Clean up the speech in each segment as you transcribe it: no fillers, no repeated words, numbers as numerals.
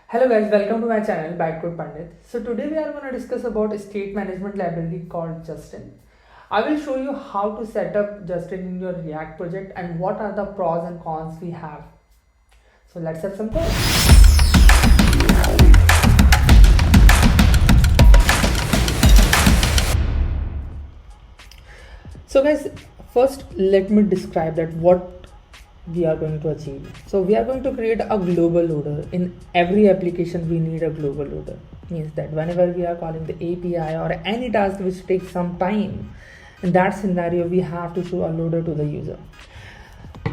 Hello guys, welcome to my channel Bytecode Pandit. So today we are going to discuss about a state management library called Justin. I will show you how to set up Justin in your React project and what are the pros and cons we have. So let's have some code. So guys, first let me describe that what we are going to achieve. So we are going to create a global loader. In every application we need a global loader. Means that whenever we are calling the API or any task which takes some time, in that scenario we have to show a loader to the user.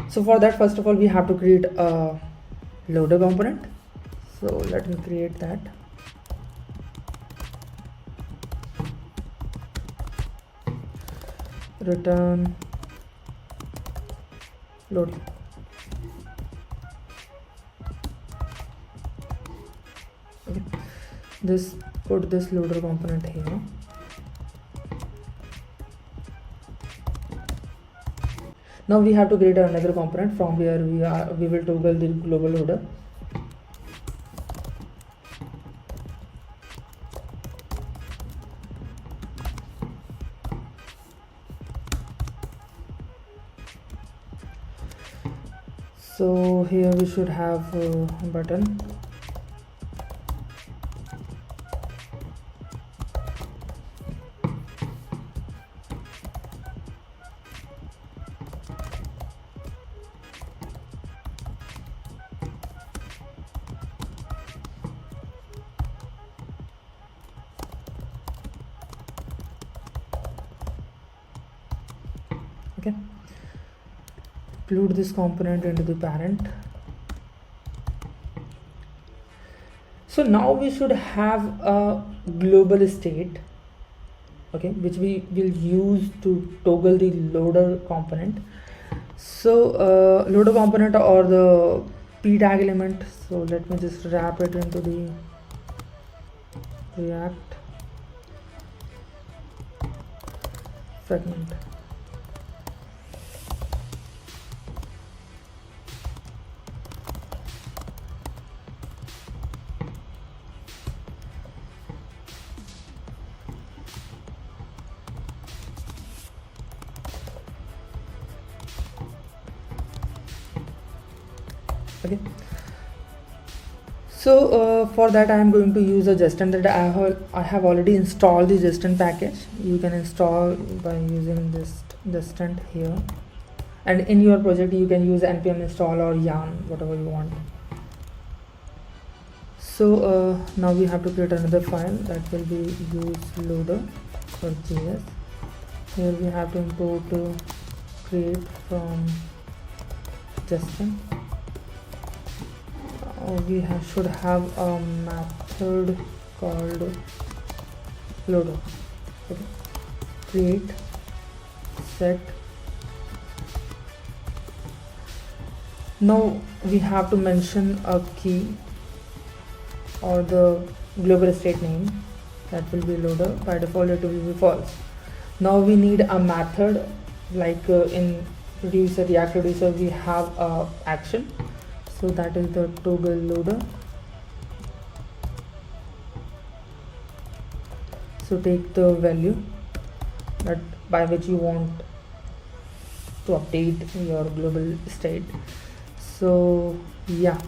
So for that, first of all we have to create a loader component. So let me create that. Return loading. Okay, put this loader component here. Now we have to create another component from where we will toggle the global loader. So here we should have a button. Okay, include this component into the parent. So now we should have a global state, okay, which we will use to toggle the loader component. So loader component or the p tag element. So let me just wrap it into the React fragment. Okay, so for that I am going to use a Justin that I have already installed the Justin package. You can install by using this Justin here, and in your project you can use npm install or yarn, whatever you want. So now we have to create another file that will be useloader.js. Here we have to import create from Justin. We should have a method called loader. Okay, create set. Now we have to mention a key or the global state name, that will be loader. By default it will be false. Now we need a method, like in reducer, React reducer we have a action. So that is the toggle loader. So take the value that by which you want to update your global state. So yeah,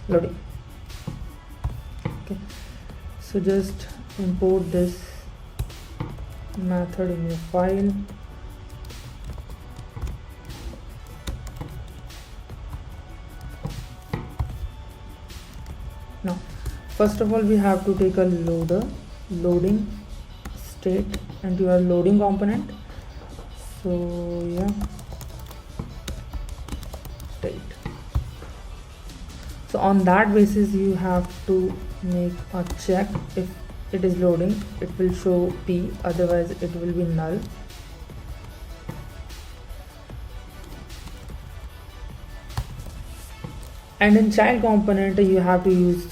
loading. Okay, so just import this method in your file. Now first of all we have to take a loading state and your loading component. So yeah, state. So on that basis you have to make a check. If it is loading, it will show p, otherwise it will be null. And in child component you have to use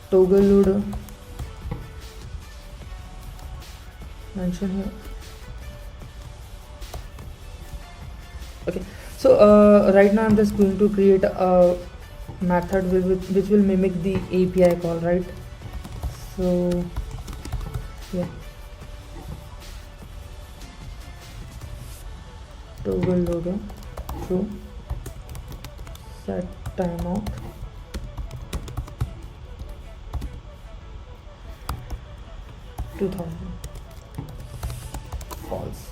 toggle loader, mention here. Okay, So right now I'm just going to create a method which will mimic the API call, right? So yeah, toggle loader true, set timeout, $2000 false.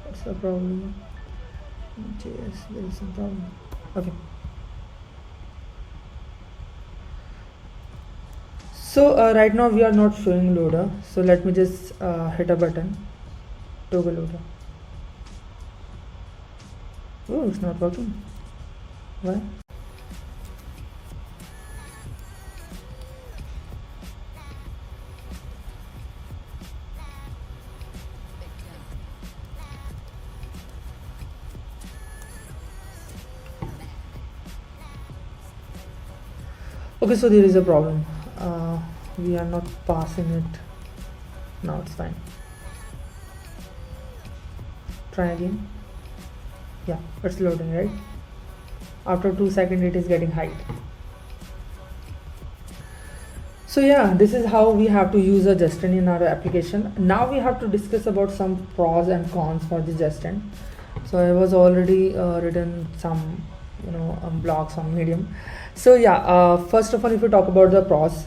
What's the problem? JS, there is some problem. Okay. So right now we are not showing loader. So let me just hit a button, toggle loader. Oh, it's not working. Why? Okay, so there is a problem. We are not passing it. Now it's fine. Try again. Yeah, it's loading, right? After 2 seconds it is getting height. So yeah, this is how we have to use a Justin in our application. Now we have to discuss about some pros and cons for the Justin. So I was already written some blogs on Medium. So yeah, first of all, if you talk about the pros,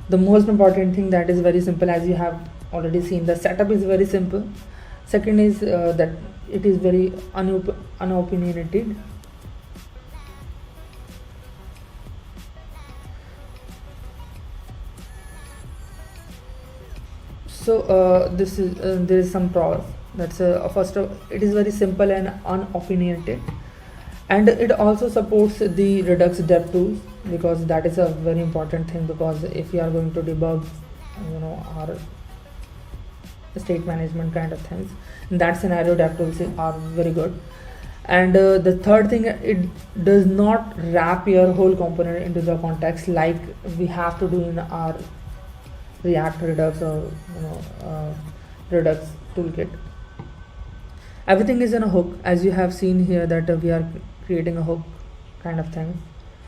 the most important thing that is very simple, as you have already seen, the setup is very simple. Second is that it is very unopinionated. So this is there is some pros. That's first of it is very simple and unopinionated, and it also supports the Redux dev tools, because that is a very important thing, because if you are going to debug our state management kind of things, in that scenario dev tools are very good. And the third thing, it does not wrap your whole component into the context like we have to do in our React Redux or Redux toolkit. Everything is in a hook, as you have seen here that we are creating a hook kind of thing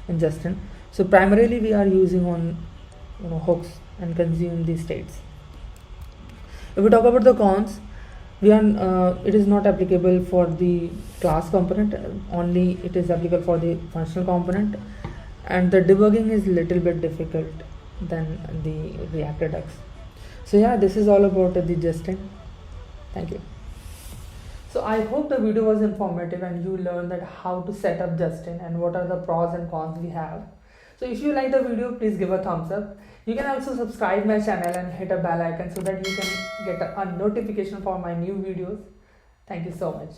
in Justin. So primarily we are using on hooks and consume these states. If we talk about the cons, we are it is not applicable for the class component, only it is applicable for the functional component, and the debugging is little bit difficult than the React Redux. So yeah, this is all about the Justin. Thank you. So I hope the video was informative and you learned that how to set up Justin and what are the pros and cons we have. So if you like the video, please give a thumbs up. You can also subscribe my channel and hit a bell icon so that you can get a notification for my new videos. Thank you so much.